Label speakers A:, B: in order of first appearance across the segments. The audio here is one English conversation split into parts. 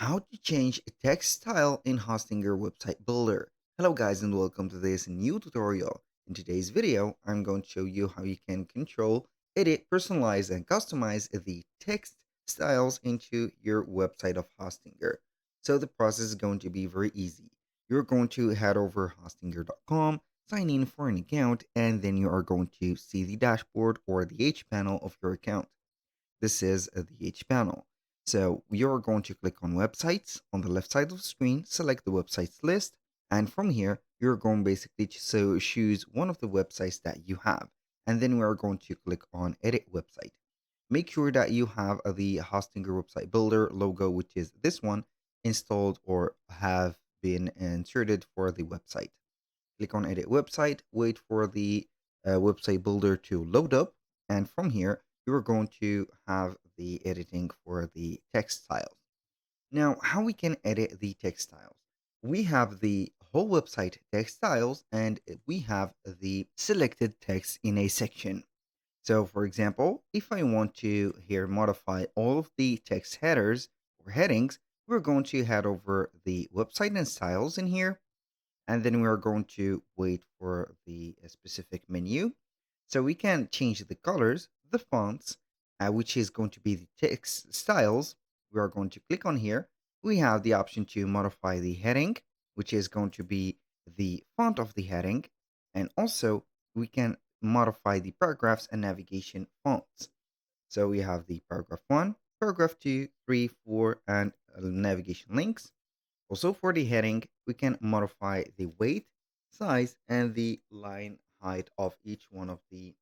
A: How to change a text style in Hostinger website builder. Hello guys and welcome to this new tutorial. In today's video, I'm going to show you how you can control, edit, personalize, and customize the text styles into your website of Hostinger. So the process is going to be very easy. You're going to head over hostinger.com, sign in for an account, and then you are going to see the dashboard or the H panel of your account. This is the H panel. So you're going to click on websites on the left side of the screen, select the websites list, and from here, you're going basically to choose one of the websites that you have. And then we are going to click on edit website. Make sure that you have the Hostinger website builder logo, which is this one, installed or have been inserted for the website. Click on edit website, wait for the website builder to load up, and from here you're going to have the editing for the text styles. Now, how we can edit the text styles? We have the whole website text styles and we have the selected text in a section. So for example, if I want to here modify all of the text headers or headings, we're going to head over the website and styles in here, and then we are going to wait for the specific menu. So we can change the colors, the fonts, which is going to be the text styles. We are going to click on here. We have the option to modify the heading, which is going to be the font of the heading. And also we can modify the paragraphs and navigation fonts. So we have the paragraph 1, paragraph 2, 3, 4, and navigation links. Also for the heading, we can modify the weight, size, and the line height of each one of the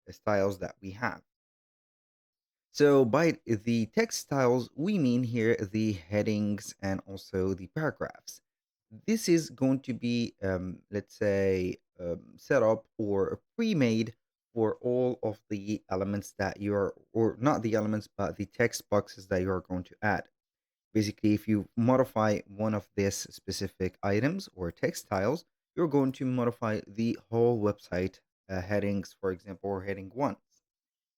A: styles that we have. So by the text styles, we mean here the headings and also the paragraphs. This is going to be, let's say, set up or pre-made for all of the elements that you're, or not the elements, but the text boxes that you're going to add. Basically, if you modify one of these specific items or text styles, you're going to modify the whole website headings, for example, or heading one.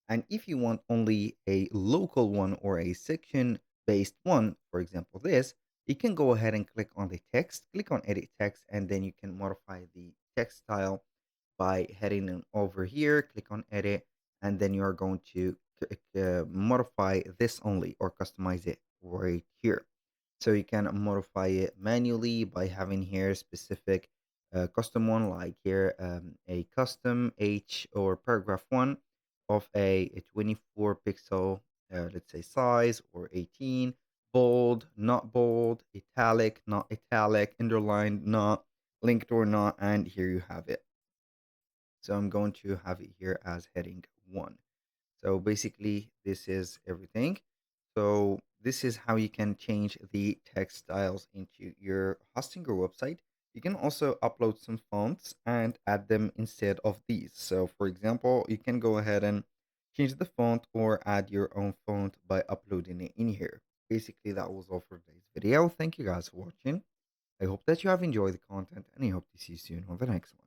A: And if you want only a local one or a section based one, for example, this, you can go ahead and click on the text, click on edit text, and then you can modify the text style by heading over here, click on edit, and then you are going to modify this only or customize it right here. So you can modify it manually by having here specific custom one, like here a custom H or paragraph one of a 24 pixel, let's say size, or 18, bold, italic, not italic, underlined, not linked or not, and here you have it. So I'm going to have it here as heading 1. So basically, this is everything. So this is how you can change the text styles into your Hostinger website. You can also upload some fonts and add them instead of these. So for example, you can go ahead and change the font or add your own font by uploading it in here. Basically, that was all for today's video. Thank you guys for watching. I hope that you have enjoyed the content and I hope to see you soon on the next one.